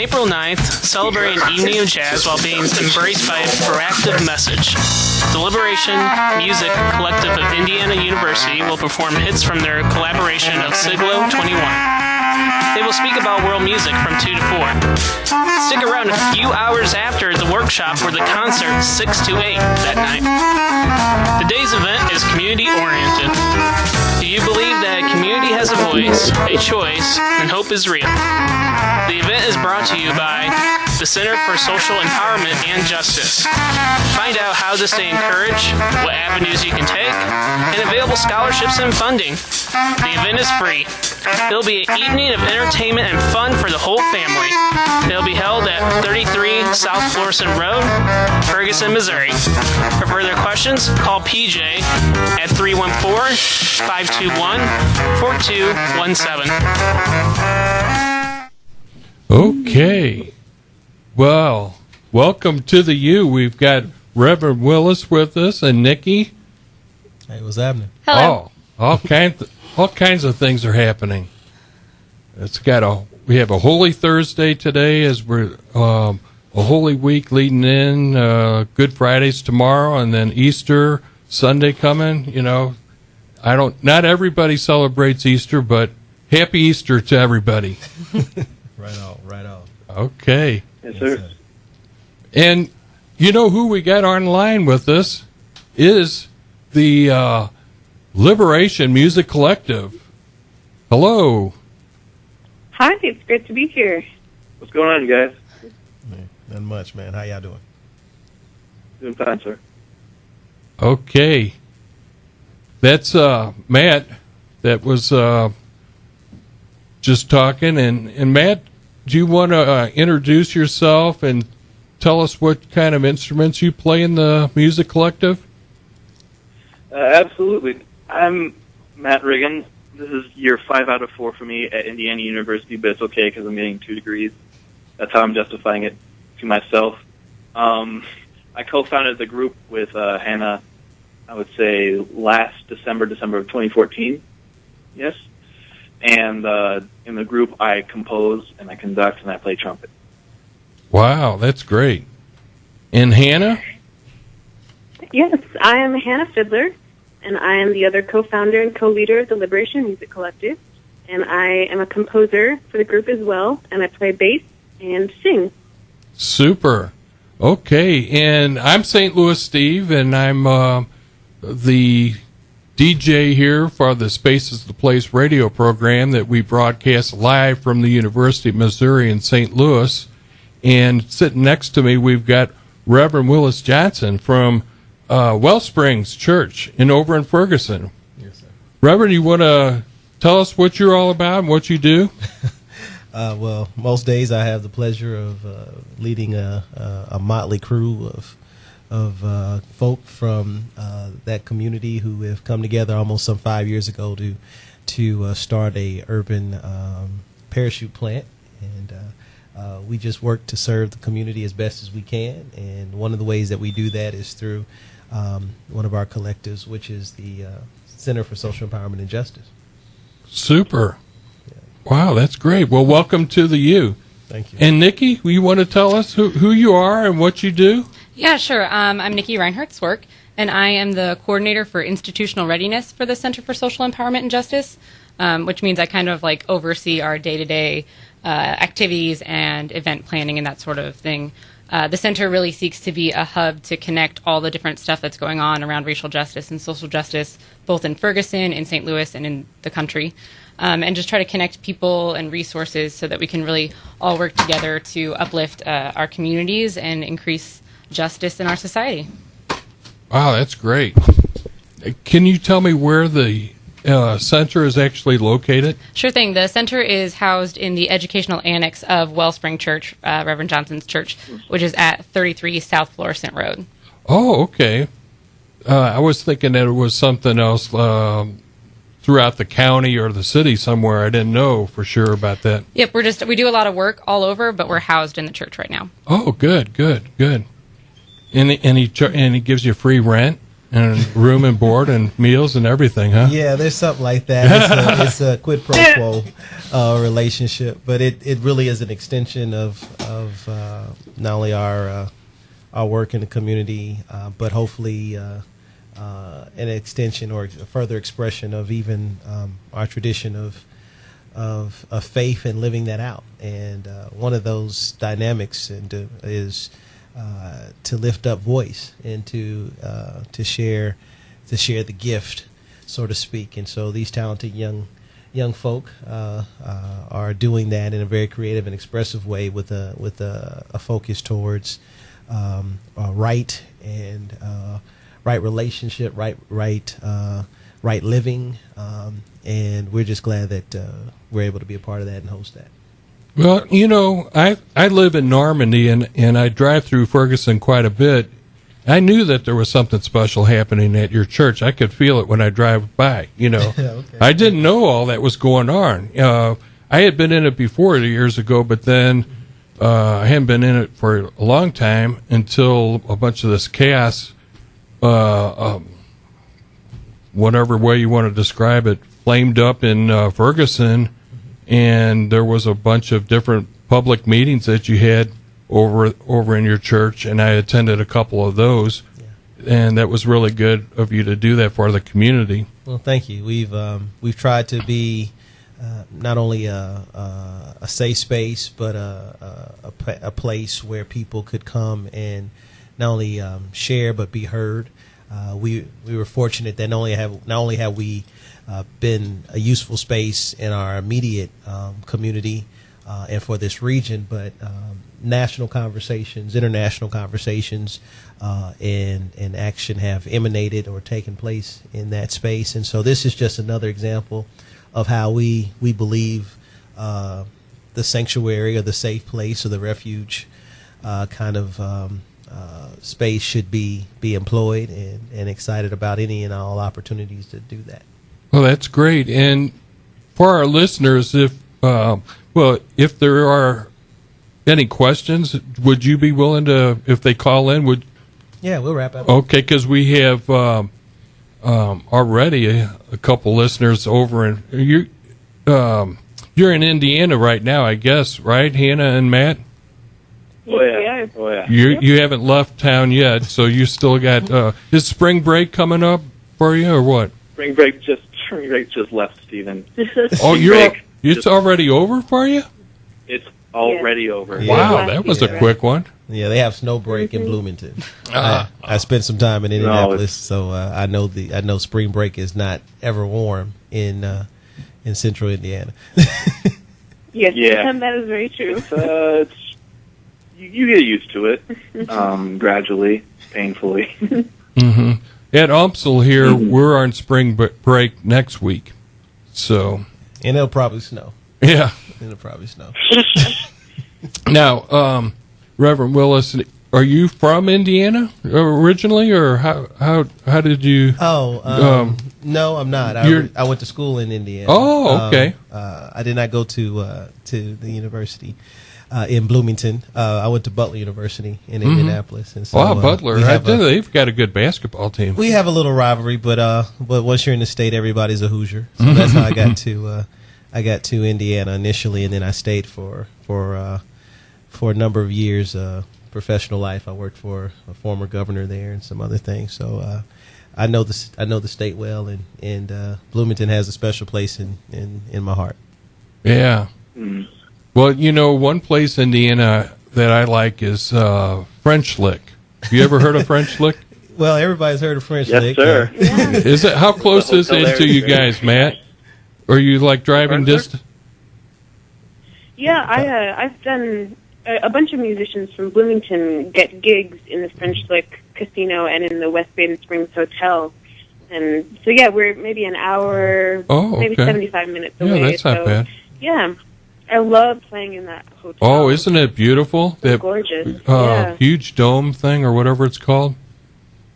April 9th, celebrate an evening of jazz while being embraced by a proactive message. The Liberation Music Collective of Indiana University will perform hits from their collaboration of Siglo 21. They will speak about world music from 2 to 4. Stick around a few hours after the workshop for the concert 6 to 8 that night. The day's event is community-oriented. Do you believe that community has a voice, a choice, and hope is real? The event is brought to you by the Center for Social Empowerment and Justice. Find out how to stay encouraged, what avenues you can take, and available scholarships and funding. The event is free. It'll be an evening of entertainment and fun for the whole family. It'll be held at 33 South Florissant Road, Ferguson, Missouri. For further questions, call PJ at 314-521-4217. Okay. Well, welcome to the U. We've got Reverend Willis with us and Nikki. Hey, what's happening? Hello. Oh, all kinds of things are happening. We have a Holy Thursday today as we're a Holy Week leading in, Good Friday's tomorrow, and then Easter Sunday coming. You know, not everybody celebrates Easter, but happy Easter to everybody. Right on. Okay. Yes, sir. And you know who we got online with us is the Liberation Music Collective. Hello. Hi, it's great to be here. What's going on, you guys? Not much, man. How y'all doing? Doing fine, sir. Okay. That's Matt that was just talking. And Matt, do you want to introduce yourself and tell us what kind of instruments you play in the Music Collective? Absolutely. I'm Matt Riggin. This is year 5 out of 4 for me at Indiana University, but it's okay because I'm getting 2 degrees. That's how I'm justifying it to myself. I co-founded the group with Hannah, I would say, last December of 2014. Yes. And in the group, I compose and I conduct and I play trumpet. Wow, that's great. And Hannah? Yes, I am Hannah Fiddler, and I am the other co-founder and co-leader of the Liberation Music Collective, and I am a composer for the group as well, and I play bass and sing. Super. Okay, and I'm St. Louis Steve, and I'm the DJ here for the Spaces the Place radio program that we broadcast live from the University of Missouri in St. Louis. And sitting next to me, we've got Reverend Willis Johnson from Wellsprings Church over in Ferguson. Yes, sir. Reverend, you want to tell us what you're all about and what you do? Well, most days I have the pleasure of leading a motley crew of folk from that community who have come together almost some 5 years ago to start a urban parachute plant, and we just work to serve the community as best as we can. And one of the ways that we do that is through one of our collectives, which is the Center for Social Empowerment and Justice. Super. Wow, that's great. Well, welcome to the U. Thank you. And Nikki, you want to tell us who you are and what you do? Yeah, sure. I'm Nikki Reinhardt-Swerk, and I am the coordinator for institutional readiness for the Center for Social Empowerment and Justice, which means I kind of oversee our day-to-day activities and event planning and that sort of thing. The center really seeks to be a hub to connect all the different stuff that's going on around racial justice and social justice, both in Ferguson, in St. Louis, and in the country, and just try to connect people and resources so that we can really all work together to uplift our communities and increase justice in our society. Wow, that's great. Can you tell me where the center is actually located? Sure thing. The center is housed in the educational annex of Wellspring Church, Reverend Johnson's church, which is at 33 South Florissant Road. Oh, okay. I was thinking that it was something else throughout the county or the city somewhere. I didn't know for sure about that. Yep, we do a lot of work all over, but we're housed in the church right now. Oh, good. And he gives you free rent? And room and board and meals and everything, huh? Yeah, there's something like that. It's a quid pro quo relationship, but it really is an extension of not only our work in the community, but hopefully an extension or a further expression of even our tradition of faith and living that out. And one of those dynamics is to lift up voice and to share the gift, so to speak. And so these talented young folk are doing that in a very creative and expressive way with a focus towards right and right relationship, right living, and we're just glad that we're able to be a part of that and host that. Well, I live in Normandy, and I drive through Ferguson quite a bit. I knew that there was something special happening at your church. I could feel it when I drive by, Okay. I didn't know all that was going on. I had been in it before years ago, but then I hadn't been in it for a long time until a bunch of this chaos, whatever way you want to describe it, flamed up in Ferguson. And there was a bunch of different public meetings that you had over in your church, and I attended a couple of those, and that was really good of you to do that for the community. Well, thank you. We've tried to be not only a safe space, but a place where people could come and not only share but be heard. We were fortunate that not only have we been a useful space in our immediate community and for this region, but national conversations, international conversations, and action have emanated or taken place in that space. And so this is just another example of how we believe the sanctuary or the safe place or the refuge kind of space should be employed, and excited about any and all opportunities to do that. Well, that's great. And for our listeners, if there are any questions, would you be willing to, if they call in, Yeah, we'll wrap up. Okay, because we have already a couple listeners over in you're in Indiana right now, I guess, right, Hannah and Matt? Oh yeah. You haven't left town yet, so you still got. Is spring break coming up for you, or what? Spring break just left, Stephen. It's already over for you? It's already over. Yeah. Wow, that was a quick one. Yeah, they have snow break in Bloomington. I spent some time in Indianapolis, so I know spring break is not ever warm in central Indiana. Yes, Yeah. that is very true. It's you get used to it gradually, painfully. Mm-hmm. At UMSL here, we're on spring break next week, so And it'll probably snow. yeah. It'll probably snow. Now, Reverend Willis, are you from Indiana originally, or how did you? No, I'm not. I went to school in Indiana. Oh, okay. I did not go to the university in Bloomington. I went to Butler University in Indianapolis. And so, Wow, Butler! They've got a good basketball team. We have a little rivalry, but once you're in the state, everybody's a Hoosier. So that's how I got to Indiana initially, and then I stayed for a number of years. Professional life. I worked for a former governor there and some other things. So I know the state well, and Bloomington has a special place in my heart. Yeah. Mm. Well, one place in Indiana that I like is French Lick. Have you ever heard of French Lick? Well, everybody's heard of French Yes, Lick. sir. Is it how close is it to you guys, Matt? Are you like driving distance? Yeah, I've done a bunch of musicians from Bloomington get gigs in the French Lick Casino and in the West Baden Springs Hotel. And so, yeah, we're maybe an hour, maybe 75 minutes away. Yeah, that's not bad. Yeah, I love playing in that hotel. Oh, isn't it beautiful? It's gorgeous. Huge dome thing or whatever it's called.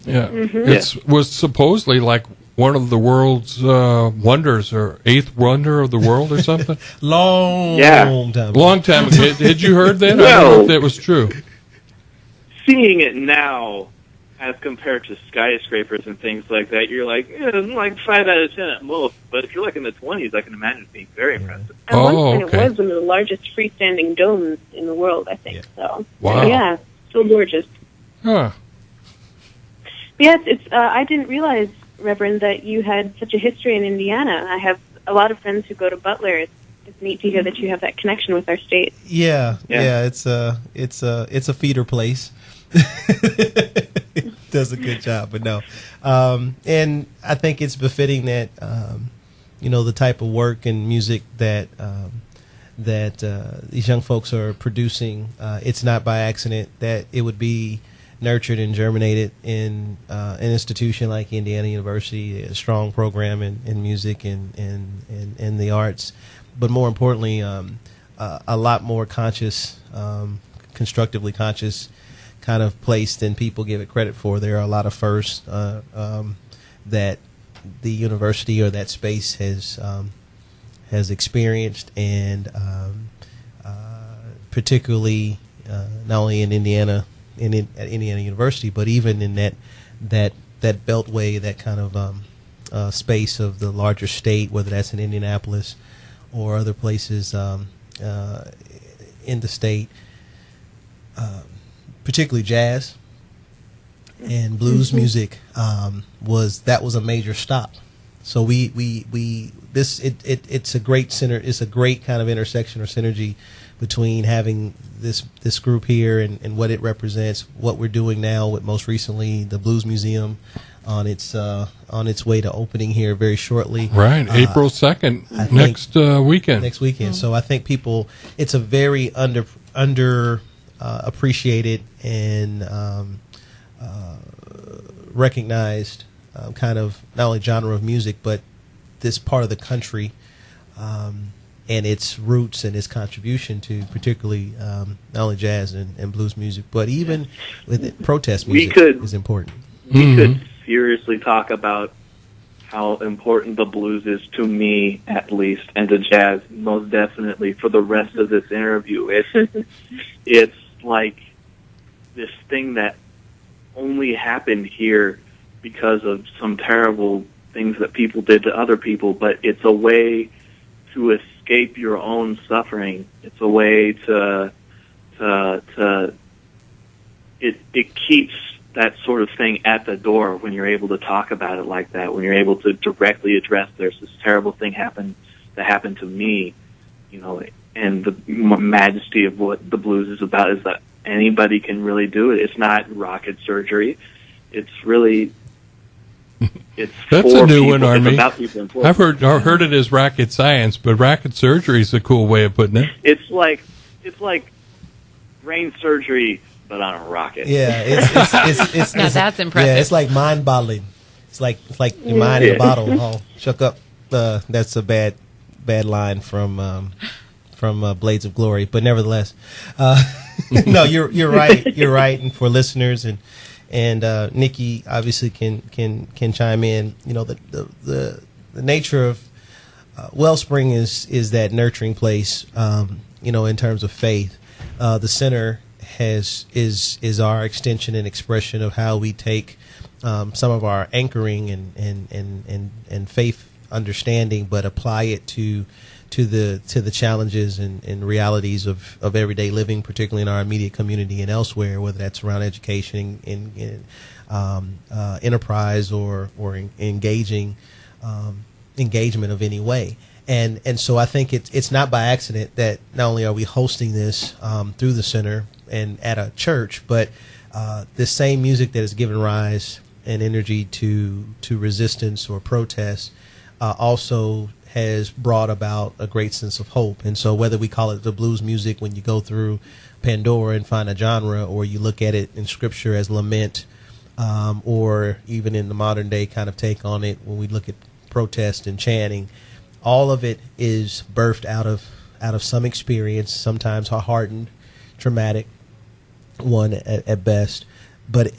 Yeah, it was supposedly like one of the world's wonders, or eighth wonder of the world, or something. Long time ago. Had you heard that? Well, I don't know if that was true. Seeing it now as compared to skyscrapers and things like that, you're like, like 5 out of 10 at most. But if you're like in the 20s, I can imagine it being very impressive. At one point, okay. it was one of the largest freestanding domes in the world, I think. So, Wow. yeah, so gorgeous. Huh. But yes, I didn't realize, Reverend, that you had such a history in Indiana. I have a lot of friends who go to Butler. It's neat to hear that you have that connection with our state. Yeah. It's a feeder place. Does a good job, but no. And I think it's befitting that the type of work and music that these young folks are producing. It's not by accident that it would be nurtured and germinated in an institution like Indiana University, a strong program in music and the arts, but more importantly, a lot more conscious, constructively conscious kind of place than people give it credit for. There are a lot of firsts that the university or that space has experienced, and particularly not only in Indiana, at Indiana University, but even in that beltway, that kind of space of the larger state, whether that's in Indianapolis or other places in the state. Particularly jazz and blues music was a major stop. So it's a great center. It's a great kind of intersection or synergy between having this group here and what it represents, what we're doing now with most recently the Blues Museum on its way to opening here very shortly. Right, April 2nd, next weekend. Next weekend. So I think it's a very under appreciated and recognized kind of not only genre of music, but this part of the country and its roots and its contribution to particularly not only jazz and blues music, but even with it, protest music is important. We could seriously talk about how important the blues is to me, at least, and to jazz, most definitely, for the rest of this interview. It's like this thing that only happened here because of some terrible things that people did to other people, but it's a way to escape your own suffering. It's a way it keeps that sort of thing at the door when you're able to talk about it like that, when you're able to directly address there's this terrible thing that happened to me, and the majesty of what the blues is about is that anybody can really do it. It's not rocket surgery. It's really That's a new one, Army. About people. I've heard it as rocket science, but rocket surgery is a cool way of putting it. It's like brain surgery, but on a rocket. Yeah, it's Now that's impressive. Yeah, it's like mind-boggling. It's like your mind in a bottle. Oh, shuck up. That's a bad line from Blades of Glory, but nevertheless, no, you're right. You're right, and for listeners and Nikki obviously can chime in. The nature of Wellspring is that nurturing place. In terms of faith, the center is our extension and expression of how we take some of our anchoring and faith understanding, but apply it to the challenges and realities of everyday living, particularly in our immediate community and elsewhere, whether that's around education, in enterprise or engagement of any way. And so I think it's not by accident that not only are we hosting this through the center and at a church, but this same music that has given rise and energy to resistance or protest also has brought about a great sense of hope. And so whether we call it the blues music when you go through Pandora and find a genre, or you look at it in Scripture as lament, or even in the modern day kind of take on it when we look at protest and chanting, all of it is birthed out of some experience, sometimes a hardened, traumatic one at best, but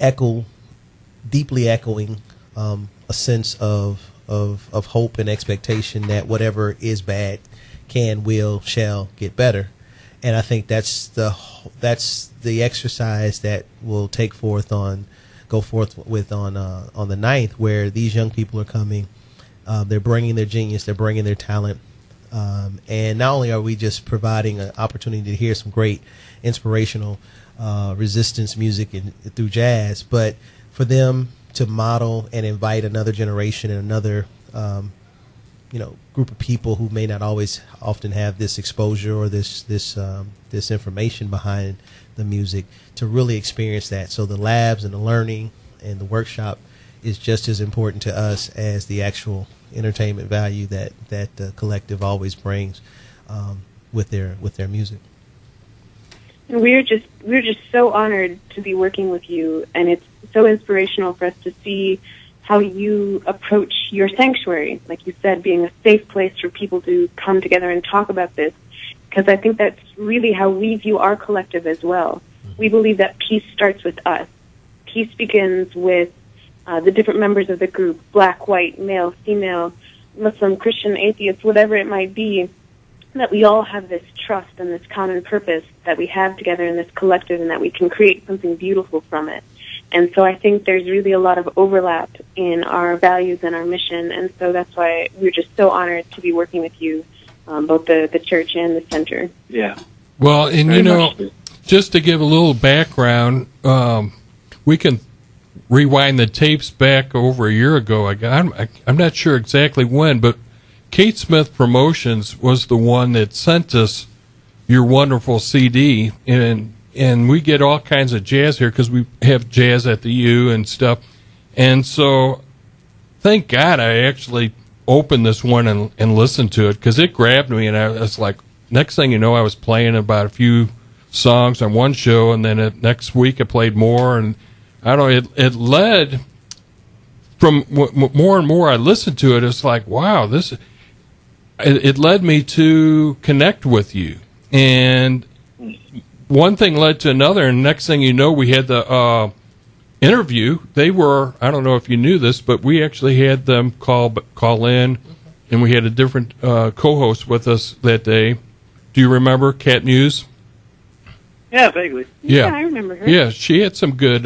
deeply echoing a sense of hope and expectation that whatever is bad shall get better. And I think that's the exercise that we'll take forth on go forth with on the 9th, where these young people are coming. They're bringing their genius, they're bringing their talent, and not only are we just providing an opportunity to hear some great inspirational resistance music through jazz, but for them to model and invite another generation and another group of people who may not often have this exposure or this information behind the music to really experience that. So the labs and the learning and the workshop is just as important to us as the actual entertainment value that the collective always brings with their music. And we're just so honored to be working with you, and it's so inspirational for us to see how you approach your sanctuary, like you said, being a safe place for people to come together and talk about this, because I think that's really how we view our collective as well. We believe that peace starts with us. Peace begins with the different members of the group, black, white, male, female, Muslim, Christian, atheist, whatever it might be, that we all have this trust and this common purpose that we have together in this collective, and that we can create something beautiful from it. And so I think there's really a lot of overlap in our values and our mission, and so that's why we're just so honored to be working with you, both the church and the center. Yeah. Well, and just to give a little background, we can rewind the tapes back over a year ago. I'm not sure exactly when, but Kate Smith Promotions was the one that sent us your wonderful CD, and we get all kinds of jazz here because we have jazz at the U and stuff. And so, thank God I actually opened this one and listened to it, because it grabbed me, and I was like, next thing you know, I was playing about a few songs on one show, and then next week I played more, and I don't know, it led from more and more I listened to it, it's like, wow, it led me to connect with you. And one thing led to another, and next thing you know, we had the interview. They were, I don't know if you knew this, but we actually had them call in, and we had a different co-host with us that day. Do you remember Kat Muse? Yeah, vaguely. Yeah, I remember her. Yeah, she had some good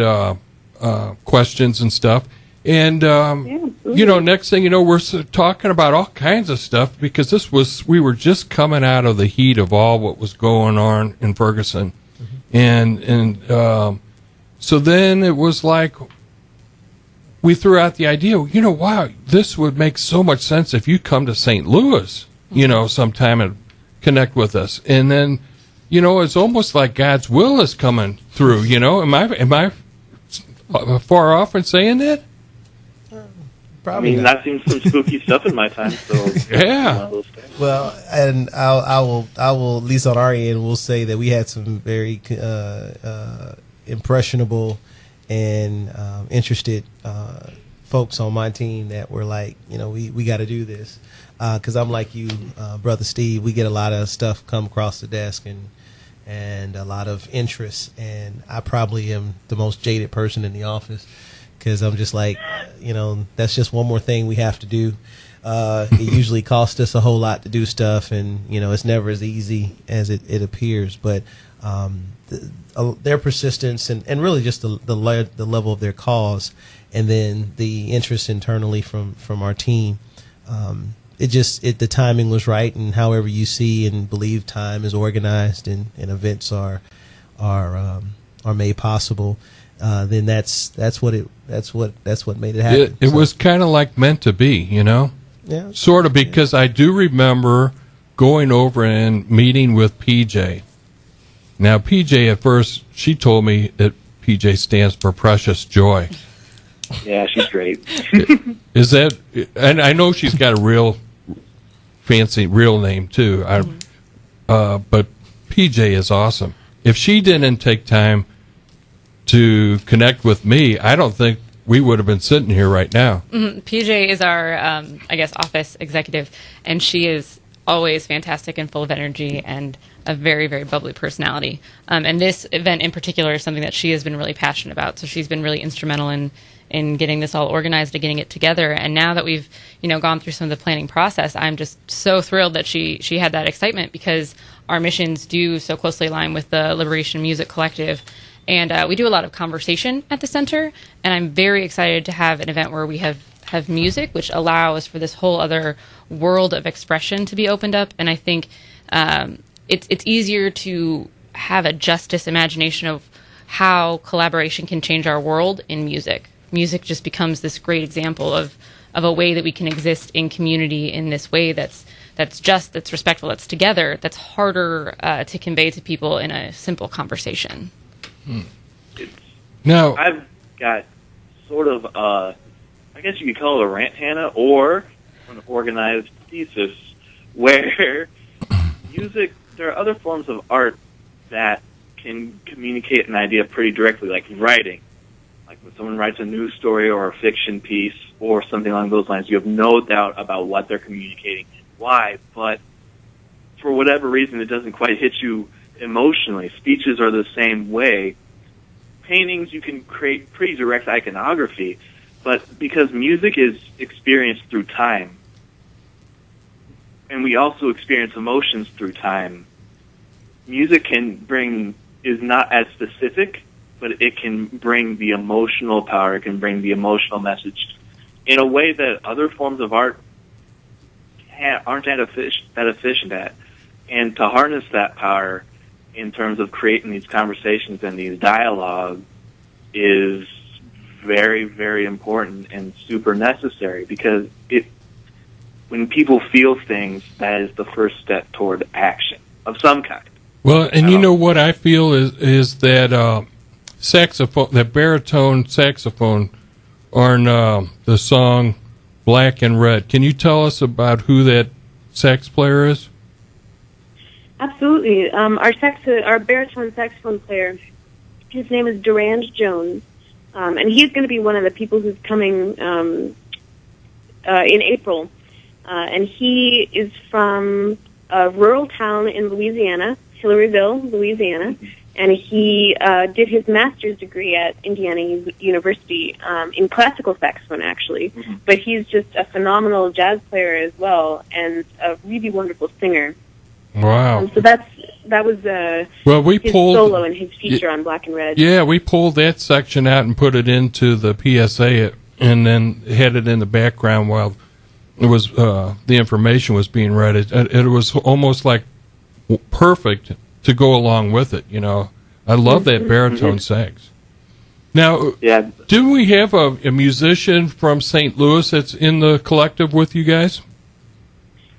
questions and stuff. And, next thing you know, we're talking about all kinds of stuff, because we were just coming out of the heat of all what was going on in Ferguson. And so then it was like we threw out the idea, wow, this would make so much sense if you come to St. Louis, sometime and connect with us. And then, it's almost like God's will is coming through, Am I far off in saying that? Probably I've seen some spooky stuff in my time, so yeah. Well, and I will at least on our end, we'll say that we had some very impressionable and interested folks on my team that were like, we got to do this, because I'm like you, Brother Steve. We get a lot of stuff come across the desk and a lot of interest, and I probably am the most jaded person in the office, because I'm just like, that's just one more thing we have to do. It usually costs us a whole lot to do stuff, and it's never as easy as it appears. But their persistence and really just the level of their cause, and then the interest internally from our team, the timing was right. And however you see and believe time is organized and events are made possible, then that's what made it happen. It was kind of like meant to be, Yeah, sort of, because I do remember going over and meeting with PJ. Now, PJ, at first, she told me that PJ stands for Precious Joy. Yeah, she's great. Is that? And I know she's got a real fancy real name too. But PJ is awesome. If she didn't take time to connect with me, I don't think we would have been sitting here right now. Mm-hmm. PJ is our, office executive, and she is always fantastic and full of energy and a very, very bubbly personality. And this event in particular is something that she has been really passionate about. So she's been really instrumental in getting this all organized and getting it together. And now that we've, gone through some of the planning process, I'm just so thrilled that she had that excitement, because our missions do so closely align with the Liberation Music Collective. And we do a lot of conversation at the center, and I'm very excited to have an event where we have music, which allows for this whole other world of expression to be opened up. And I think it's easier to have a justice imagination of how collaboration can change our world in music. Music just becomes this great example of a way that we can exist in community in this way that's just, that's respectful, that's together, that's harder to convey to people in a simple conversation. Now, I've got sort of, I guess you could call it a rant, Hannah, or an organized thesis where music, there are other forms of art that can communicate an idea pretty directly, like writing. Like when someone writes a news story or a fiction piece or something along those lines, you have no doubt about what they're communicating and why, but for whatever reason, it doesn't quite hit you emotionally. Speeches are the same way. Paintings, you can create pretty direct iconography, but because music is experienced through time, and we also experience emotions through time, music is not as specific, but it can bring the emotional power, it can bring the emotional message in a way that other forms of art aren't that efficient at. And to harness that power in terms of creating these conversations and these dialogues is very, very important and super necessary, because when people feel things, that is the first step toward action of some kind. well, and you know what I feel is that saxophone, that baritone saxophone on the song Black and Red. Can you tell us about who that sax player is? Absolutely. Our baritone saxophone player, his name is Durand Jones, and he's going to be one of the people who's coming in April. And he is from a rural town in Louisiana, Hillaryville, Louisiana, and he did his master's degree at Indiana University in classical saxophone, actually. Mm-hmm. But he's just a phenomenal jazz player as well, and a really wonderful singer. Wow! So that was his solo and his feature on Black and Red. Yeah, we pulled that section out and put it into the PSA, and then had it in the background while it was the information was being read. It was almost like perfect to go along with it. You know, I love that baritone sax. Now, do we have a musician from St. Louis that's in the collective with you guys?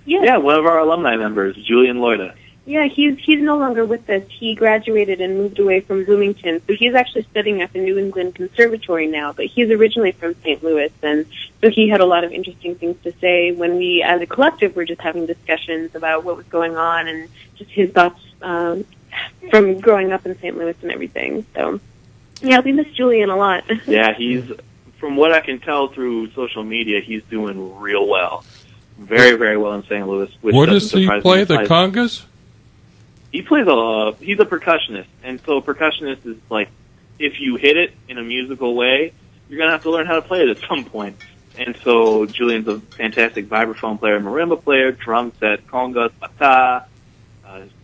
Yeah, one of our alumni members, Julian Loida. Yeah, he's no longer with us. He graduated and moved away from Bloomington, so he's actually studying at the New England Conservatory now, but he's originally from St. Louis, and so he had a lot of interesting things to say when we, as a collective, were just having discussions about what was going on and just his thoughts from growing up in St. Louis and everything. So, yeah, we miss Julian a lot. Yeah, he's, from what I can tell through social media, he's doing real well. Very, very well in St. Louis. What does he play, the congas? He plays he's a percussionist, and so a percussionist is like, if you hit it in a musical way, you're going to have to learn how to play it at some point. And so Julian's a fantastic vibraphone player, marimba player, drum set, congas, bata.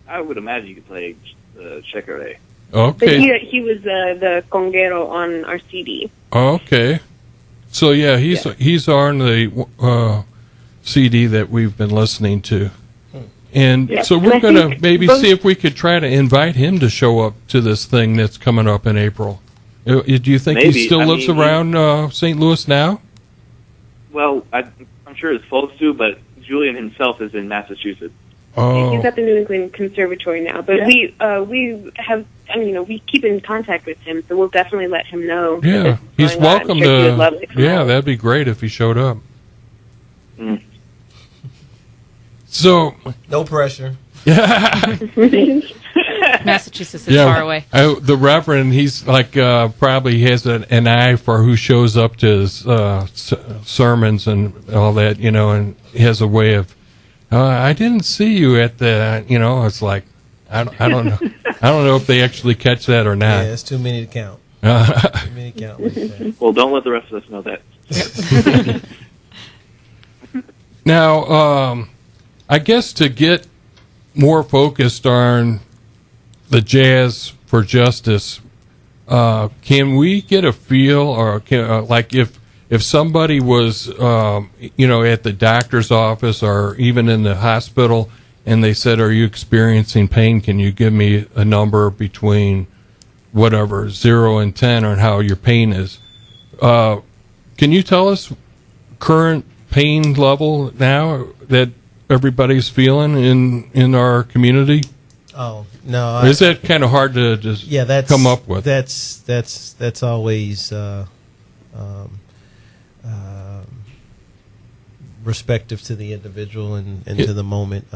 I would imagine you could play checkere. Okay. But he was the conguero on our CD. Okay. So, yeah, he's on the CD that we've been listening to. And so we're going to maybe see if we could try to invite him to show up to this thing that's coming up in April. Do you think he still lives around St. Louis now? Well, I'm sure his folks do, but Julian himself is in Massachusetts. Oh. He's at the New England Conservatory now. But we have, we keep in contact with him, so we'll definitely let him know. Yeah, he's welcome to. Yeah, that'd be great if he showed up. Mm. So no pressure. Massachusetts is far away. The Reverend, he's like probably has an eye for who shows up to his sermons and all that, and he has a way of. I didn't see you at the. It's like I don't know. I don't know if they actually catch that or not. Yeah, it's too many to count. Too many to count like that. Well, don't let the rest of us know that. Now, I guess to get more focused on the Jazz for Justice can we get a feel, or like if somebody was, at the doctor's office or even in the hospital, and they said, "Are you experiencing pain? Can you give me a number between whatever 0 and 10 on how your pain is?" Can you tell us current pain level now that everybody's feeling in our community? Oh no, Is that kind of hard to just come up with? That's always respective to the individual and to the moment.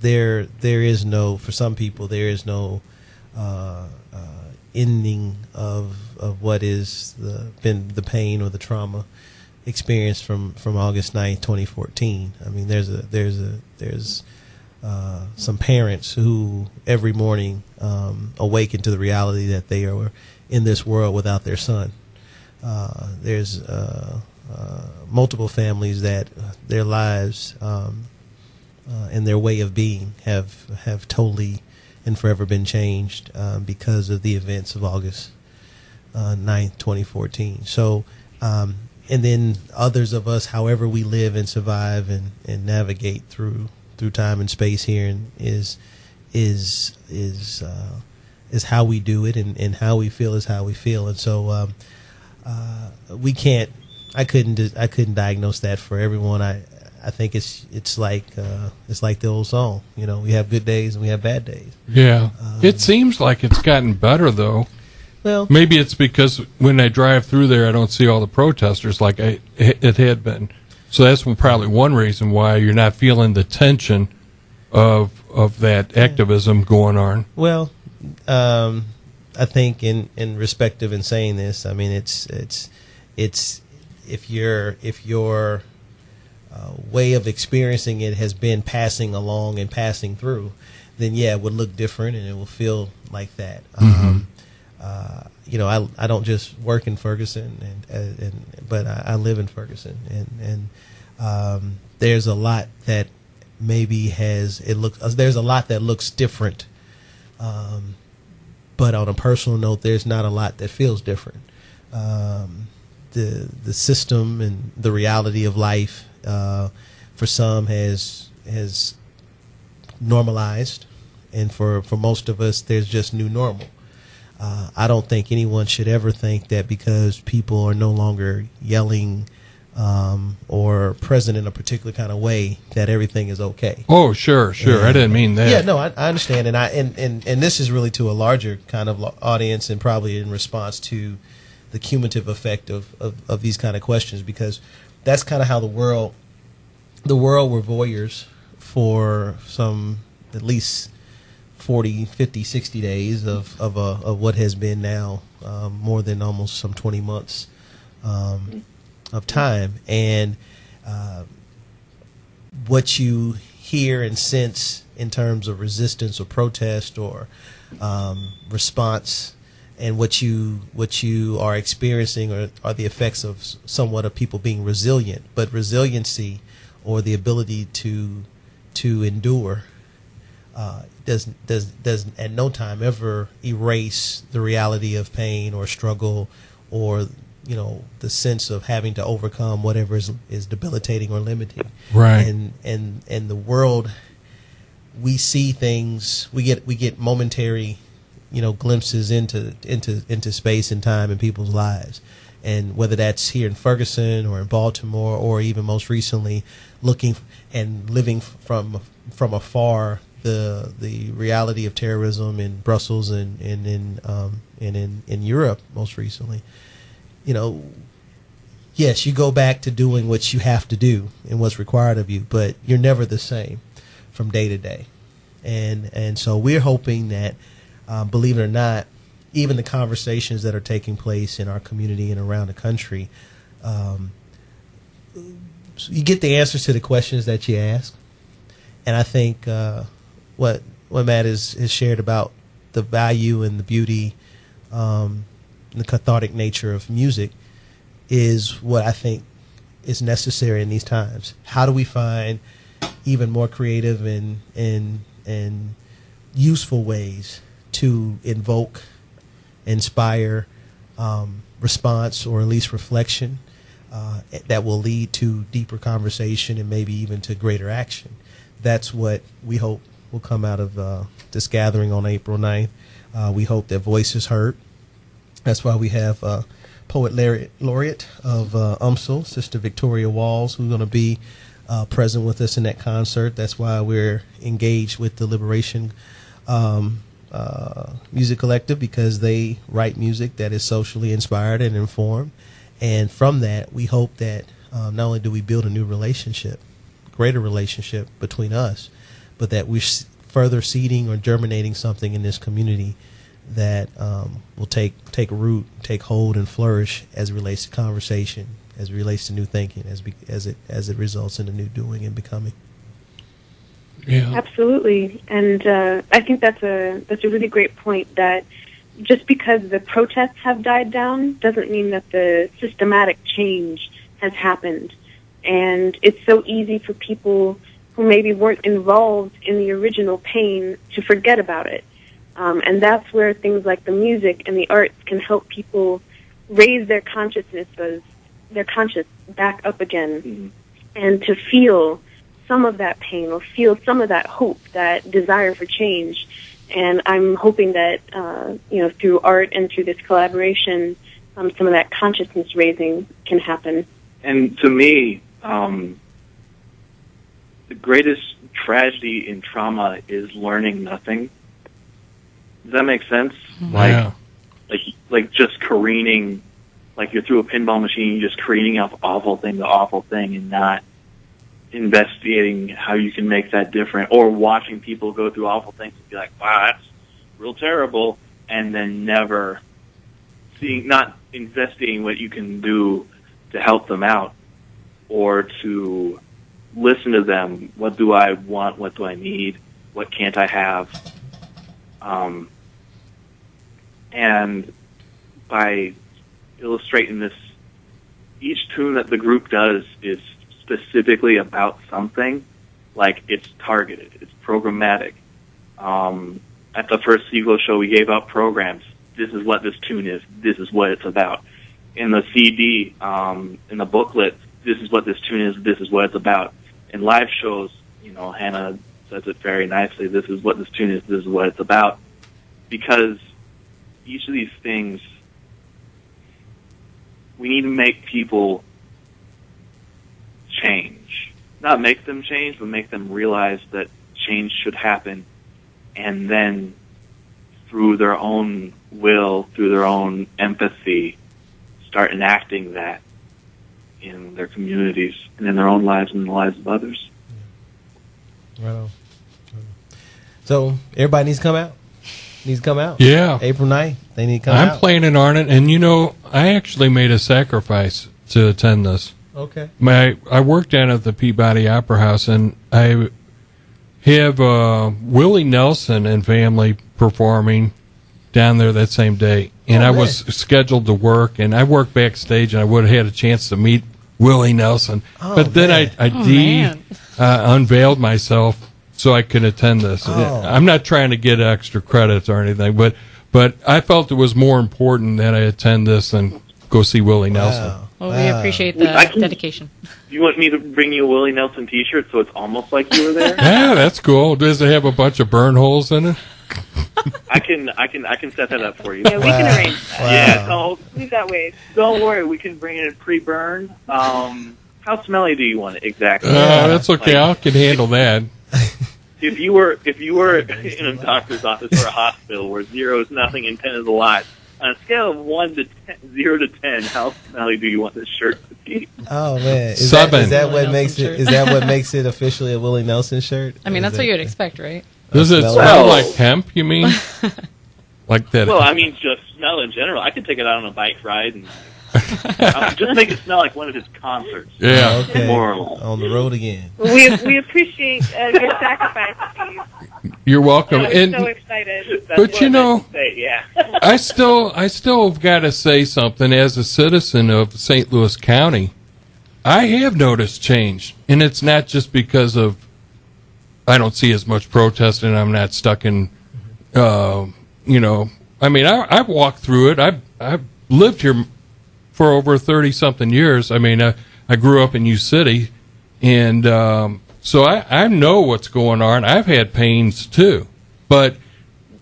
There is no, for some people, there is no ending of what is been the pain or the trauma experienced from August 9th, 2014. I mean, there's some parents who every morning awaken to the reality that they are in this world without their son. There's multiple families that their lives and their way of being have totally and forever been changed because of the events of August 9th, 2014. So, and then others of us, however we live and survive and navigate through time and space here, and is how we do it, and how we feel is how we feel. And so we can't. I couldn't diagnose that for everyone. I think it's like the old song. We have good days and we have bad days. Yeah, it seems like it's gotten better though. Well, maybe it's because when I drive through there, I don't see all the protesters like it had been. So that's probably one reason why you're not feeling the tension of that activism going on. Well, I think in respective in saying this, I mean it's if your way of experiencing it has been passing along and passing through, then yeah, it would look different and it will feel like that. Mm-hmm. I don't just work in Ferguson, but I live in Ferguson, and there's a lot that maybe there's a lot that looks different, but on a personal note, there's not a lot that feels different. The system and the reality of life for some has normalized, and for most of us, there's just new normal. I don't think anyone should ever think that because people are no longer yelling or present in a particular kind of way that everything is okay. Oh, sure. I didn't mean that. Yeah, no, I understand, and this is really to a larger kind of audience, and probably in response to the cumulative effect of these kind of questions, because that's kind of how the world were voyeurs for some at least 40, 50, 60 days of what has been now more than almost some 20 months of time. And what you hear and sense in terms of resistance or protest or response, and what you are experiencing are the effects of somewhat of people being resilient. But resiliency, or the ability to endure, does at no time ever erase the reality of pain or struggle, or the sense of having to overcome whatever is debilitating or limiting. Right. And the world, we see things, we get momentary glimpses into space and time in people's lives, and whether that's here in Ferguson or in Baltimore, or even most recently looking and living from afar the reality of terrorism in Brussels and in Europe most recently. Yes, you go back to doing what you have to do and what's required of you, but you're never the same from day to day, and so we're hoping that, believe it or not, even the conversations that are taking place in our community and around the country, you get the answers to the questions that you ask. And I think what Matt has shared about the value and the beauty, the cathartic nature of music, is what I think is necessary in these times. How do we find even more creative and useful ways to invoke inspire response or at least reflection that will lead to deeper conversation and maybe even to greater action. That's what we hope will come out of this gathering on April 9th. We hope that voice is heard. That's why we have Poet Laureate of UMSL, Sister Victoria Walls, who's going to be present with us in that concert. That's why we're engaged with the Liberation Music Collective, because they write music that is socially inspired and informed. And from that, we hope that not only do we build a new relationship, greater relationship between us, but that we're further seeding or germinating something in this community that will take root, take hold, and flourish as it relates to conversation, as it relates to new thinking, as it results in a new doing and becoming. Yeah. Absolutely, and I think that's a really great point. That just because the protests have died down doesn't mean that the systematic change has happened. And it's so easy for people who maybe weren't involved in the original pain to forget about it. And that's where things like the music and the arts can help people raise their conscience back up again, and to feel some of that pain or feel some of that hope, that desire for change. And I'm hoping that, through art and through this collaboration, some of that consciousness raising can happen. And to me, the greatest tragedy in trauma is learning nothing. Does that make sense? Yeah. Like just careening, like you're through a pinball machine, you're just careening off awful thing to awful thing and not investigating how you can make that different, or watching people go through awful things and be like, wow, that's real terrible, and then never not investigating what you can do to help them out, or to listen to them. What do I want? What do I need? What can't I have? And by illustrating this, each tune that the group does is specifically about something, like it's targeted, it's programmatic. At the first Siglo show, we gave out programs. This is what this tune is. This is what it's about. In the CD, in the booklet, this is what this tune is. This is what it's about. In live shows, Hannah says it very nicely. This is what this tune is. This is what it's about. Because each of these things, we need to make people change. Not make them change, but make them realize that change should happen. And then through their own will, through their own empathy, start enacting that in their communities and in their own lives and in the lives of others. Right on. So everybody needs to come out. Yeah. April 9th, they need to come out. I'm planning on it, and I actually made a sacrifice to attend this. Okay. I work down at the Peabody Opera House, and I have Willie Nelson and family performing down there that same day. And I was scheduled to work, and I worked backstage, and I would have had a chance to meet Willie Nelson. But then I unveiled myself so I could attend this. I'm not trying to get extra credits or anything, but I felt it was more important that I attend this than go see Willie Nelson. Well, we appreciate the dedication. You want me to bring you a Willie Nelson T-shirt so it's almost like you were there? Yeah, that's cool. Does it have a bunch of burn holes in it? I can set that up for you. Yeah, we can arrange that. Wow. Yeah, so Leave that way. don't worry, we can bring it in pre-burned. How smelly do you want it exactly? That's okay. I can handle that. If you were in a doctor's office or a hospital where 0 is nothing and 10 is a lot, on a scale of 0 to 10, how smelly do you want this shirt to be? Oh man, is 7. that what makes it? Is that what makes it officially a Willie Nelson shirt? I mean, that's what you would expect, right? Does it smell like hemp, you mean? Like that? Well, I mean, just smell in general. I could take it out on a bike ride and just make it smell like one of his concerts. Yeah. Okay. More or less. On the road again. We appreciate your sacrifice, Steve. You're welcome. I'm so excited. That's But what I meant to say, yeah. I still have got to say something as a citizen of St. Louis County. I have noticed change, and it's not just because of I don't see as much protesting. I'm not stuck in, I mean, I've walked through it. I've lived here for over 30-something years. I mean, I grew up in U City, and so I know what's going on. I've had pains, too. But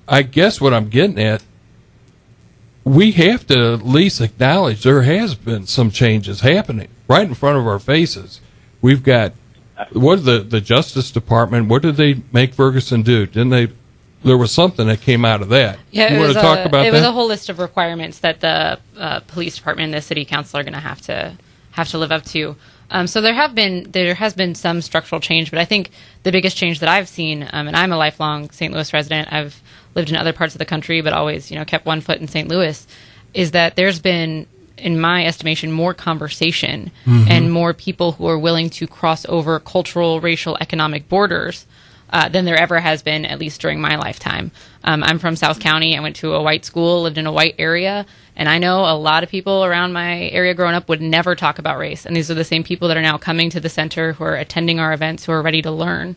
I guess what I'm getting at, we have to at least acknowledge there has been some changes happening right in front of our faces. We've got, what the Justice Department, what did they make Ferguson do? Didn't they? There was something that came out of that. Yeah, you want to talk about that? It was a whole list of requirements that the police department and the city council are going to have to live up to. So there has been some structural change, but I think the biggest change that I've seen, and I'm a lifelong St. Louis resident, I've lived in other parts of the country, but always kept one foot in St. Louis, is that there's been, in my estimation, more conversation and more people who are willing to cross over cultural, racial, economic borders than there ever has been, at least during my lifetime. I'm from South County. I went to a white school, lived in a white area, and I know a lot of people around my area growing up would never talk about race. And these are the same people that are now coming to the center, who are attending our events, who are ready to learn.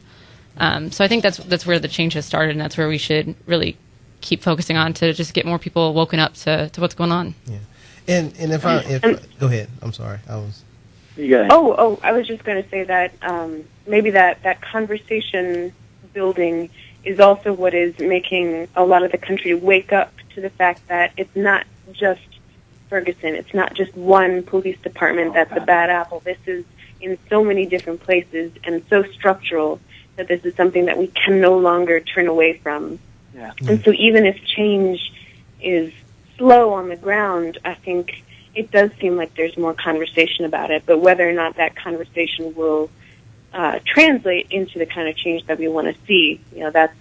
So I think that's where the change has started, and that's where we should really keep focusing on, to just get more people woken up to what's going on. Yeah. And if go ahead. I'm sorry. I was. Oh, I was just going to say that maybe that conversation building is also what is making a lot of the country wake up to the fact that it's not just Ferguson. It's not just one police department that's a bad apple. This is in so many different places and so structural that this is something that we can no longer turn away from. Yeah. And so even if change is slow on the ground, I think it does seem like there's more conversation about it. But whether or not that conversation will translate into the kind of change that we want to see, that's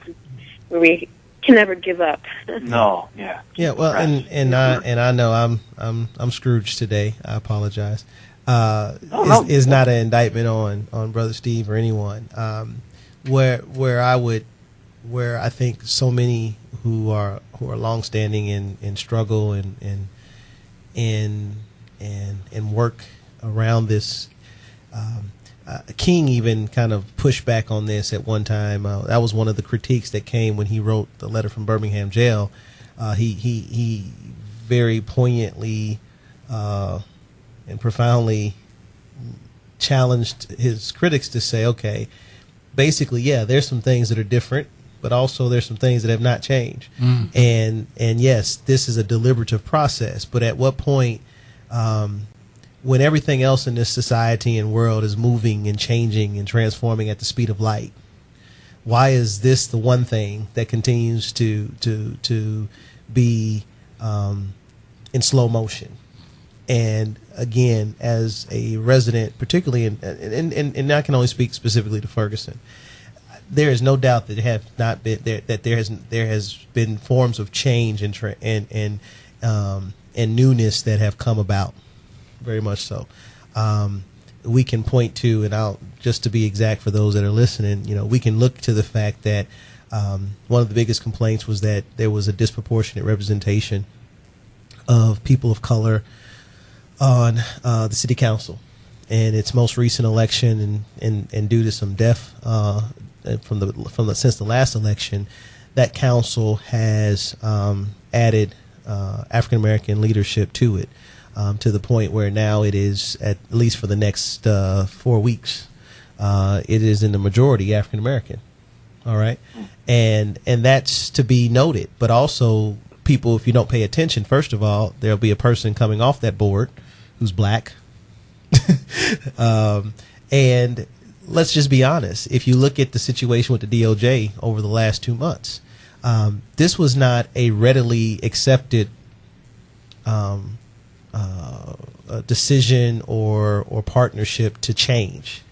where we can never give up. No, yeah. Yeah, well, and I know I'm Scrooge today. I apologize. Is not an indictment on Brother Steve or anyone. Where I think so many who are longstanding in struggle and work around this. King even kind of pushed back on this at one time. That was one of the critiques that came when he wrote the letter from Birmingham jail. He very poignantly and profoundly challenged his critics to say, okay, basically, yeah, there's some things that are different, but also there's some things that have not changed. And yes, this is a deliberative process, but at what point, when everything else in this society and world is moving and changing and transforming at the speed of light, why is this the one thing that continues to be in slow motion? And again, as a resident, particularly and I can only speak specifically to Ferguson, there is no doubt that there has been forms of change and newness that have come about. Very much so. We can point to, and just to be exact for those that are listening, we can look to the fact that one of the biggest complaints was that there was a disproportionate representation of people of color on the city council. And its most recent election, and due to some death since the last election, that council has added African American leadership to it. To the point where now it is, at least for the next 4 weeks, it is in the majority African American. All right, and that's to be noted. But also, people, if you don't pay attention, first of all, there'll be a person coming off that board who's black. And let's just be honest. If you look at the situation with the DOJ over the last 2 months, this was not a readily accepted a decision or partnership to change.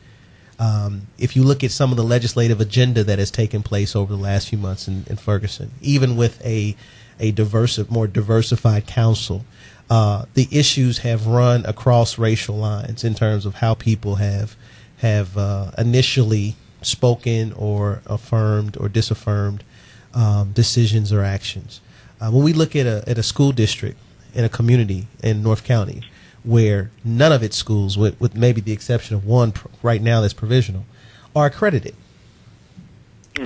If you look at some of the legislative agenda that has taken place over the last few months in Ferguson, even with a more diversified council, the issues have run across racial lines in terms of how people have initially spoken or affirmed or disaffirmed decisions or actions. When we look at a school district in a community in North County where none of its schools, with maybe the exception of one right now that's provisional, are accredited.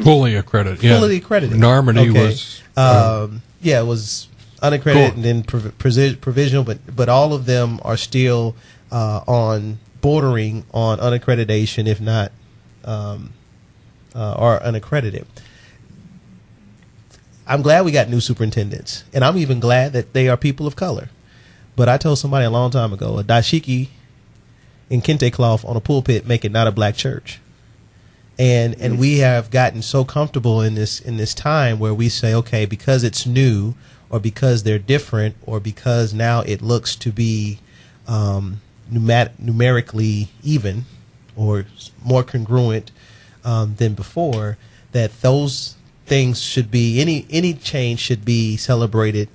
Fully accredited, yeah. Fully accredited. Normandy was... it was unaccredited, Cool. and then provisional, but all of them are still on bordering on unaccreditation, if not are unaccredited. I'm glad we got new superintendents, and I'm even glad that they are people of color. But I told somebody a long time ago, a dashiki in kente cloth on a pulpit make it not a black church. And we have gotten so comfortable in this time where we say, okay, because it's new, or because they're different, or because now it looks to be numerically even or more congruent than before, that those things should be, any change should be celebrated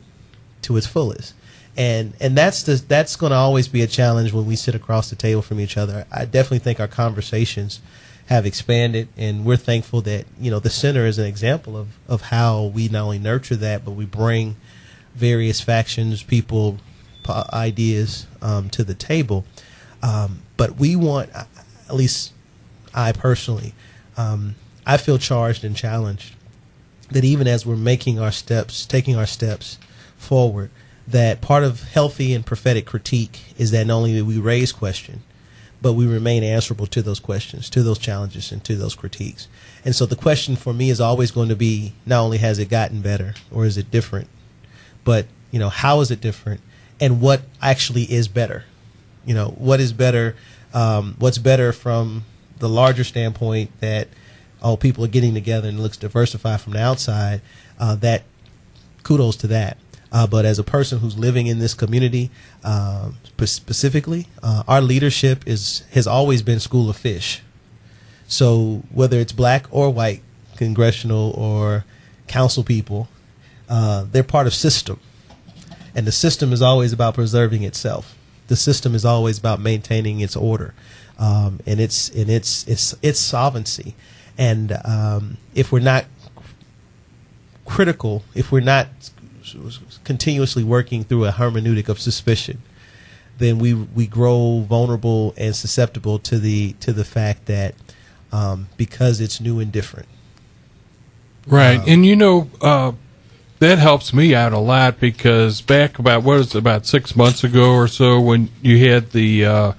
to its fullest. And that's going to always be a challenge when we sit across the table from each other. I definitely think our conversations have expanded, and we're thankful that, the center is an example of how we not only nurture that, but we bring various factions, people, ideas to the table. But we want, at least I personally, I feel charged and challenged that even as we're taking our steps forward, that part of healthy and prophetic critique is that not only do we raise questions, but we remain answerable to those questions, to those challenges, and to those critiques. And so the question for me is always going to be, not only has it gotten better or is it different, but, how is it different, and what actually is better? What is better? What's better from the larger standpoint that, people are getting together and it looks diversified from the outside, that kudos to that. But as a person who's living in this community, specifically, our leadership has always been school of fish. So whether it's black or white, congressional or council people, they're part of system. And the system is always about preserving itself. The system is always about maintaining its order, and its solvency. And if we're not critical, if we're not continuously working through a hermeneutic of suspicion, then we grow vulnerable and susceptible to the fact that because it's new and different. Right. And that helps me out a lot, because back about 6 months ago or so, when you had the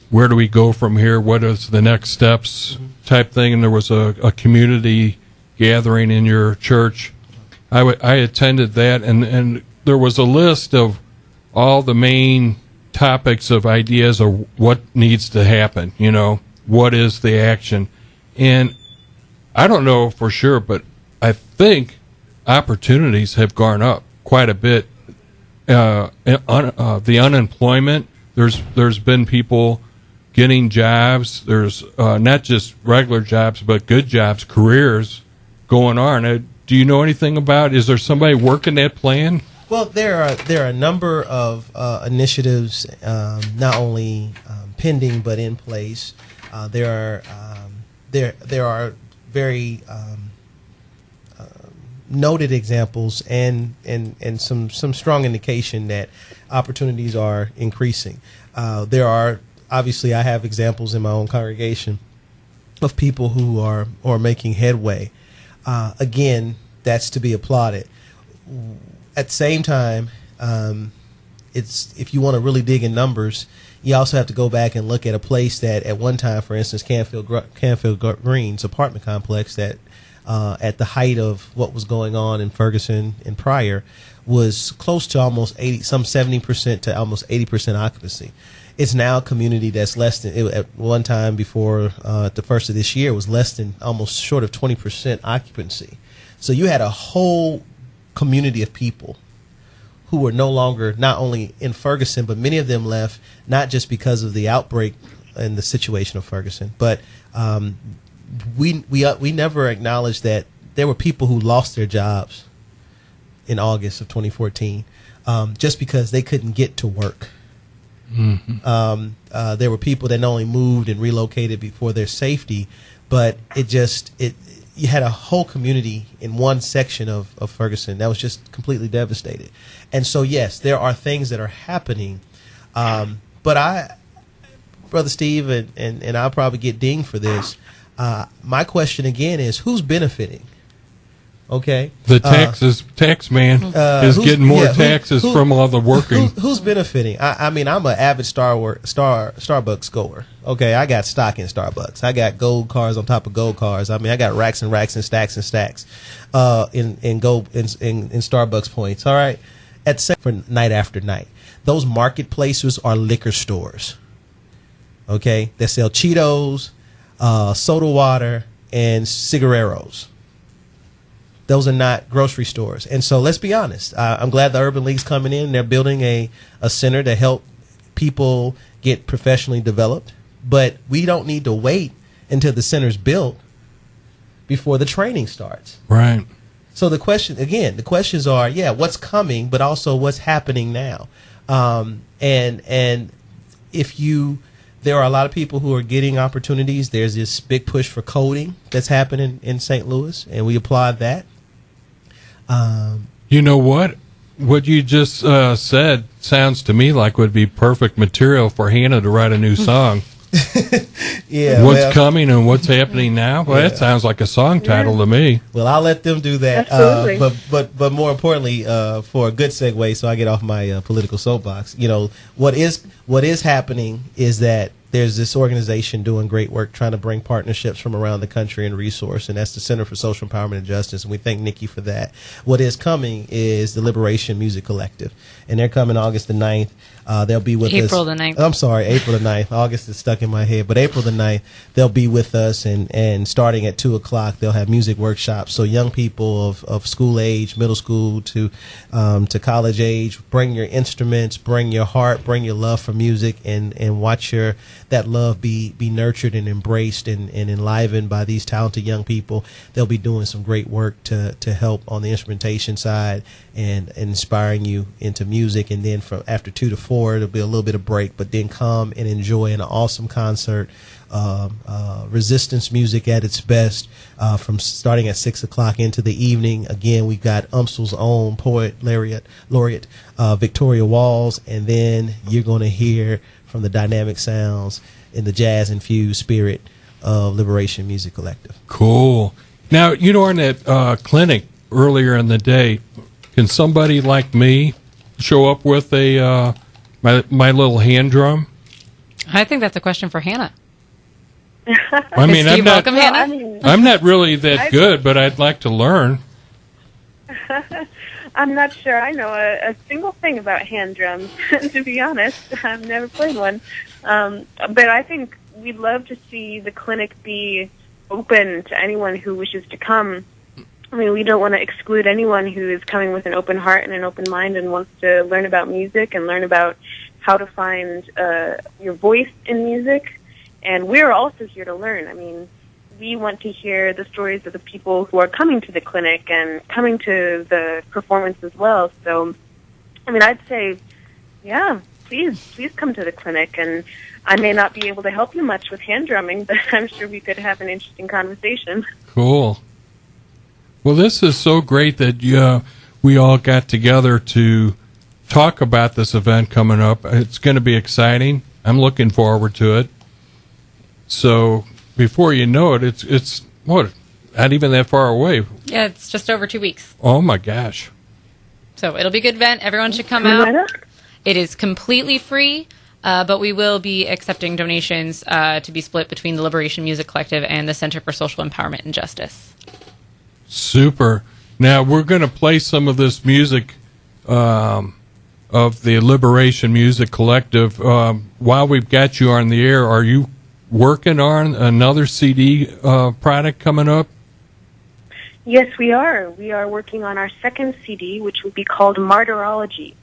where do we go from here, what is the next steps type thing, and there was a community gathering in your church, I attended that, and there was a list of all the main topics of ideas of what needs to happen, what is the action. And I don't know for sure, but I think opportunities have gone up quite a bit. The unemployment, there's been people getting jobs. There's not just regular jobs, but good jobs, careers going on. Do you know anything about? Is there somebody working that plan? Well, there are a number of initiatives, not only pending but in place. There are very noted examples and some strong indication that opportunities are increasing. There are, obviously, I have examples in my own congregation of people who are making headway. Again, that's to be applauded. At the same time, it's, if you want to really dig in numbers, you also have to go back and look at a place that at one time, for instance, Canfield Greens apartment complex, that at the height of what was going on in Ferguson and Pryor was close to almost 70% to almost 80% occupancy. It's now a community that's less than, at one time before the first of this year, was less than, almost short of 20% occupancy. So you had a whole community of people who were no longer not only in Ferguson, but many of them left not just because of the outbreak and the situation of Ferguson, but we never acknowledged that there were people who lost their jobs in August of 2014 just because they couldn't get to work. Mm-hmm. There were people that not only moved and relocated for their safety, but you had a whole community in one section of Ferguson that was just completely devastated. And so, yes, there are things that are happening. But Brother Steve, and I'll probably get dinged for this, my question again is, who's benefiting Okay. The tax man is getting more taxes from all the working. Who's benefiting? I mean, I'm an avid Starbucks goer. Okay, I got stock in Starbucks. I got gold cars on top of gold cars. I mean, I got racks and racks and stacks in gold in Starbucks points. All right, for night after night. Those marketplaces are liquor stores. Okay, they sell Cheetos, soda water, and cigareros. Those are not grocery stores. And so let's be honest. I'm glad the Urban League's coming in. They're building a center to help people get professionally developed. But we don't need to wait until the center's built before the training starts. Right. So the questions are, what's coming, but also what's happening now. And there are a lot of people who are getting opportunities. There's this big push for coding that's happening in St. Louis, and we applaud that. You know what? What you just said sounds to me like would be perfect material for Hannah to write a new song. What's coming and what's happening now? Well, that sounds like a song title to me. Well, I'll let them do that. Absolutely. But more importantly, for a good segue, so I get off my political soapbox. What is happening is that there's this organization doing great work trying to bring partnerships from around the country and resource, and that's the Center for Social Empowerment and Justice, and we thank Nikki for that. What is coming is the Liberation Music Collective, and they're coming August the 9th. They'll be with us. April the 9th. I'm sorry, April the 9th. August is stuck in my head, but April the 9th, they'll be with us, and starting at 2 o'clock, they'll have music workshops. So young people of school age, middle school to college age, bring your instruments, bring your heart, bring your love for music, and watch that love be nurtured and embraced and enlivened by these talented young people. They'll be doing some great work to help on the instrumentation side and inspiring you into music. And then from after 2 to 4, there'll be a little bit of break, but then come and enjoy an awesome concert. Resistance music at its best, from starting at 6 o'clock into the evening. Again, we've got UMSL's own poet laureate Victoria Walls, and then you're going to hear from the dynamic sounds in the jazz infused spirit of Liberation Music Collective. Cool. Now, in that clinic earlier in the day, can somebody like me show up with my little hand drum? I think that's a question for Hannah. I mean, welcome, Hannah. I'm not really that good, but I'd like to learn. I'm not sure I know a single thing about hand drums, to be honest. I've never played one. But I think we'd love to see the clinic be open to anyone who wishes to come. I mean, we don't want to exclude anyone who is coming with an open heart and an open mind and wants to learn about music and learn about how to find your voice in music. And we're also here to learn. I mean, we want to hear the stories of the people who are coming to the clinic and coming to the performance as well. So, I mean, I'd say, please come to the clinic. And I may not be able to help you much with hand drumming, but I'm sure we could have an interesting conversation. Cool. Well, this is so great that we all got together to talk about this event coming up. It's going to be exciting. I'm looking forward to it. So before you know it, it's what, not even that far away. Yeah, it's just over 2 weeks. Oh my gosh! So it'll be a good event. Everyone should come out. It is completely free, but we will be accepting donations to be split between the Liberation Music Collective and the Center for Social Empowerment and Justice. Super. Now we're going to play some of this music of the Liberation Music Collective. While we've got you on the air, are you working on another CD product coming up? Yes, we are. We are working on our second CD, which will be called Martyrology.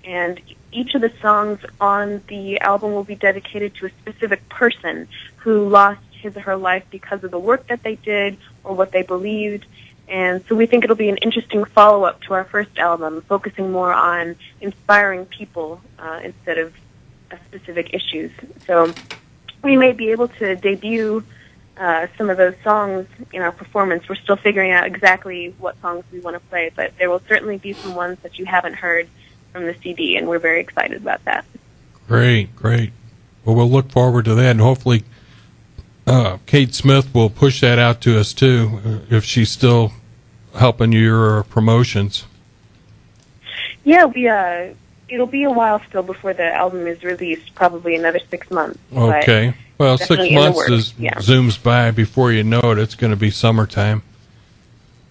And each of the songs on the album will be dedicated to a specific person who lost his or her life because of the work that they did or what they believed. And so we think it'll be an interesting follow-up to our first album, focusing more on inspiring people instead of specific issues. So we may be able to debut some of those songs in our performance. We're still figuring out exactly what songs we want to play, but there will certainly be some ones that you haven't heard from the CD, and we're very excited about that. Great. Well, we'll look forward to that, and hopefully Kate Smith will push that out to us, too, if she's still helping your promotions. Yeah, it'll be a while still before the album is released, probably another 6 months. but Okay. Well, 6 definitely in the months works, yeah. zooms by before you know it. It's going to be summertime.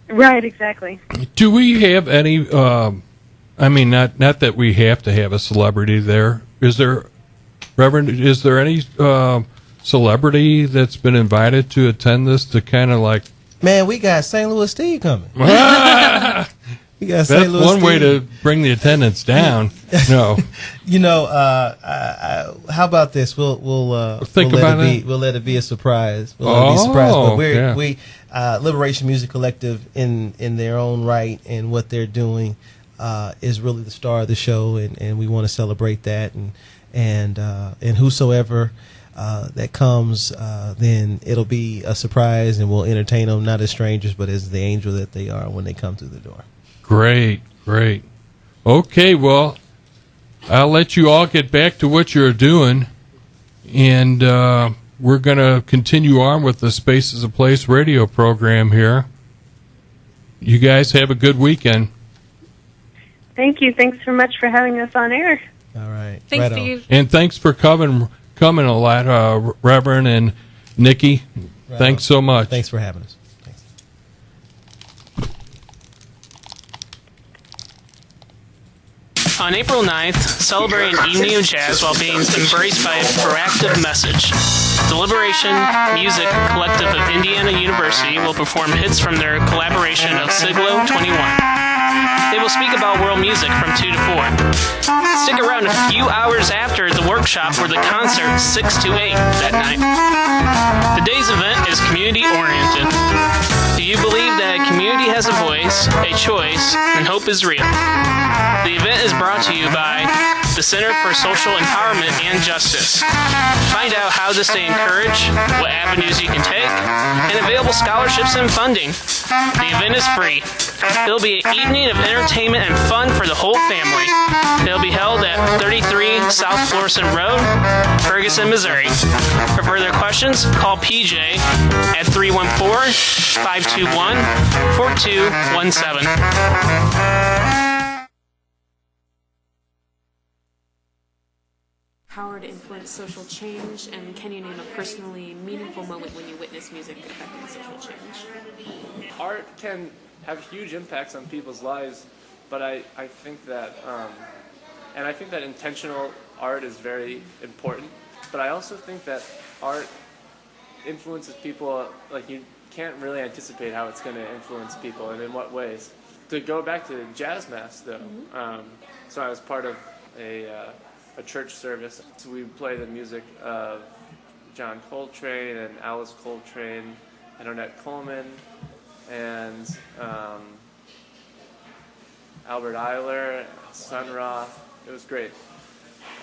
Right, exactly. Do we have any? I mean, not that we have to have a celebrity there. Is there, Reverend? Is there any celebrity that's been invited to attend this to kind of like? Man, we got St. Louis Steve coming. We got That's St. Louis one way Steve. to bring the attendance down. No, You know, how about this? We'll Think we'll let about it be. it. We'll let it be a surprise. We'll let it be a surprise. But yeah. we Liberation Music Collective in their own right and what they're doing is really the star of the show, and we want to celebrate that and whosoever that comes, then it'll be a surprise, and we'll entertain them not as strangers but as the angel that they are when they come through the door. great. Okay, well, I'll let you all get back to what you're doing, and we're going to continue on with the Space is a Place radio program here. You guys have a good weekend. Thank you. Thanks so much for having us on air. All right. Thanks, right on. Steve. And thanks for coming a lot, Reverend and Nikki. Right Thanks on. so much. Thanks for having us. Thanks. On April 9th, celebrate an evening of jazz while being embraced by a proactive message. The Liberation Music Collective of Indiana University will perform hits from their collaboration of Siglo 21. They will speak about world music from 2 to 4. Stick around a few hours after the workshop for the concert 6 to 8 that night. The day's event is community-oriented. Do you believe that community has a voice, a choice, and hope is real? The event is brought to you by the Center for Social Empowerment and Justice. Find out how to stay encouraged, what avenues you can take, and available scholarships and funding. The event is free. It'll be an evening of entertainment and fun for the whole family. It'll be held at 33 South Florissant Road, Ferguson, Missouri. For further questions, call PJ at 314-521-4217. Power to influence social change, and can you name a personally meaningful moment when you witness music affecting social change? Art can have huge impacts on people's lives, but I think that and I think that intentional art is very important, but I also think that art influences people, like you can't really anticipate how it's going to influence people and in what ways. To go back to Jazz Mass though, so I was part of a church service. So we play the music of John Coltrane and Alice Coltrane and Ornette Coleman and Albert Eiler, Sun Ra. It was great.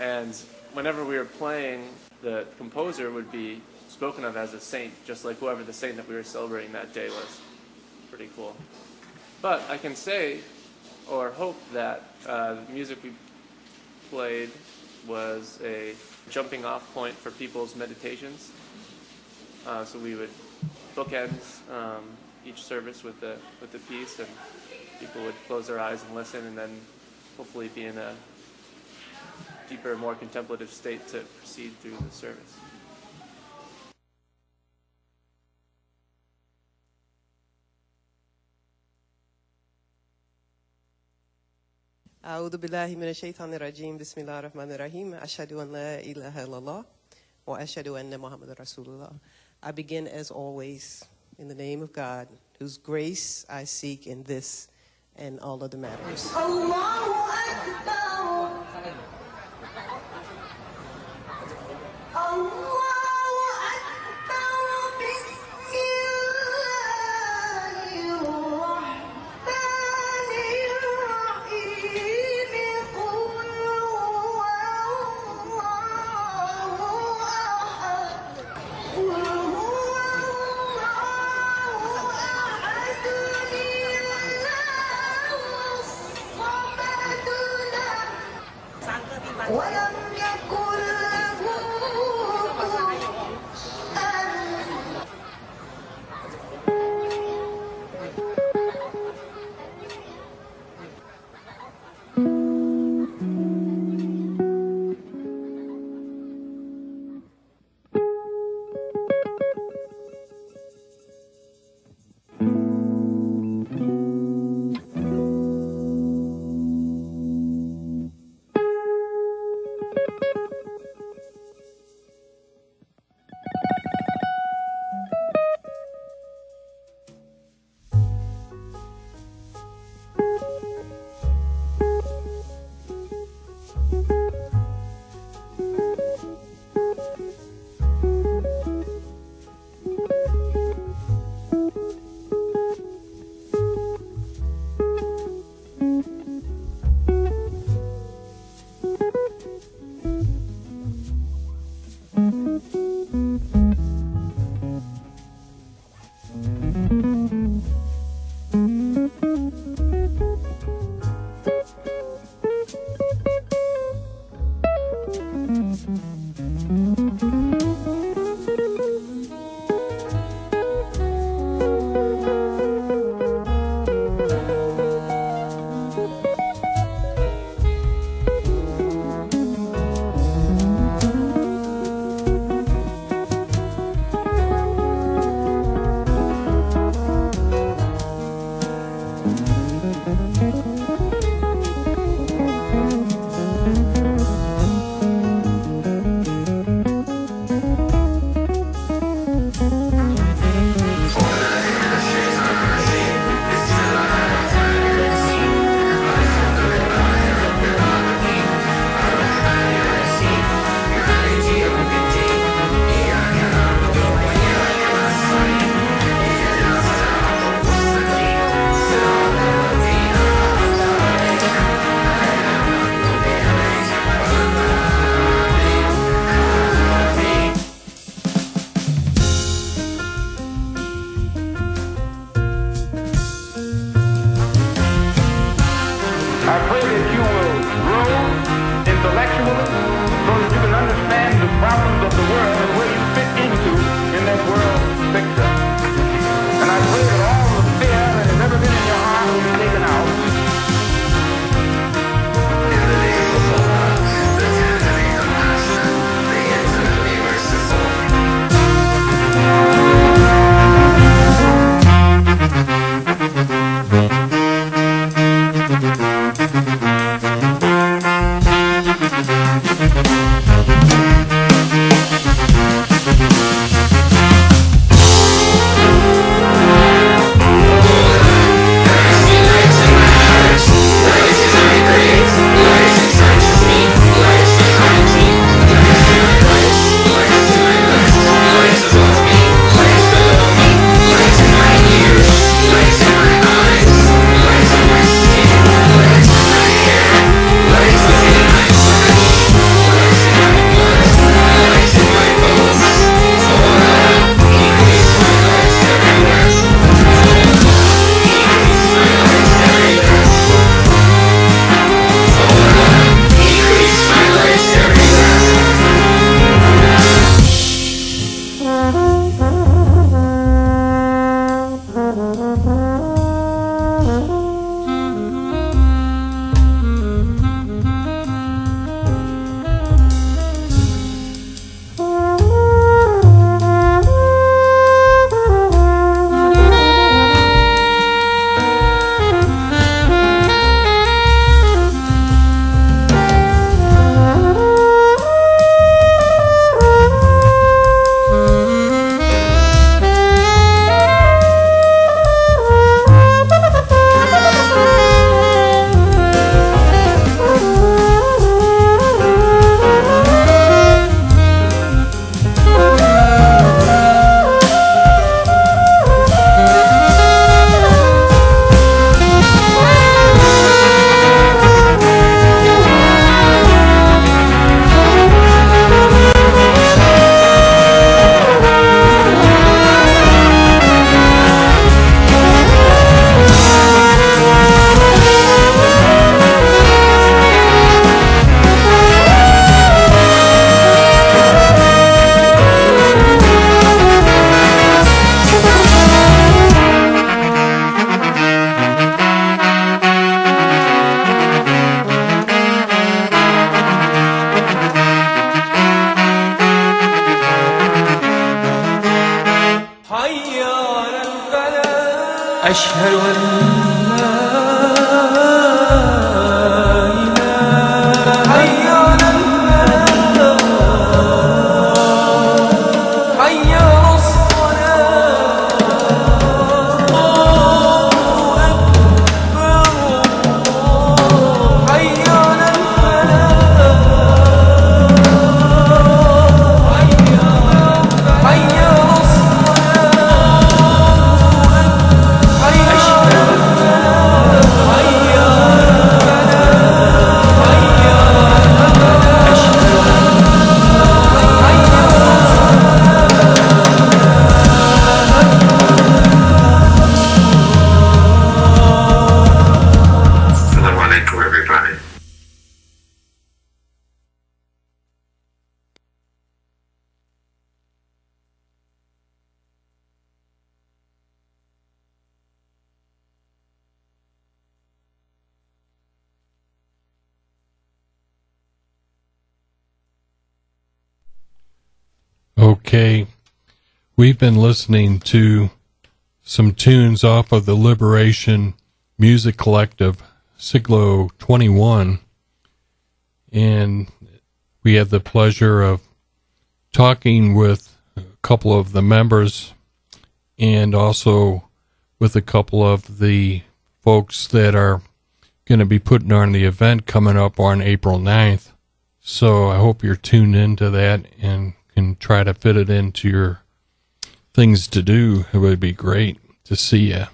And whenever we were playing, the composer would be spoken of as a saint, just like whoever the saint that we were celebrating that day was. Pretty cool. But I can say, or hope, that the music we played was a jumping off point for people's meditations. So we would bookend each service with the piece, and people would close their eyes and listen, and then hopefully be in a deeper, more contemplative state to proceed through the service. أعوذ بالله من الشيطان الرجيم بسم الله الرحمن الرحيم أشهد أن لا إله إلا الله وأشهد أن محمد رسول الله. I begin as always in the name of God, whose grace I seek in this and all other matters. Allahu Akbar. Allahu Akbar. Bismillahirrahmanirrahim. Qul huwallahu ahad. Qul huwallahu ahad. Allahu samad. understand the problems of the world and where you fit into in that world picture. And I pray that all the fear that has ever been in your heart will be taken out. In the name of Allah, the tenderly compassionate, the infinitely merciful. أشهد أن Okay, we've been listening to some tunes off of the Liberation Music Collective, Siglo 21, and we had the pleasure of talking with a couple of the members and also with a couple of the folks that are going to be putting on the event coming up on April 9th. So I hope you're tuned into that and can try to fit it into your things to do. It would be great to see you.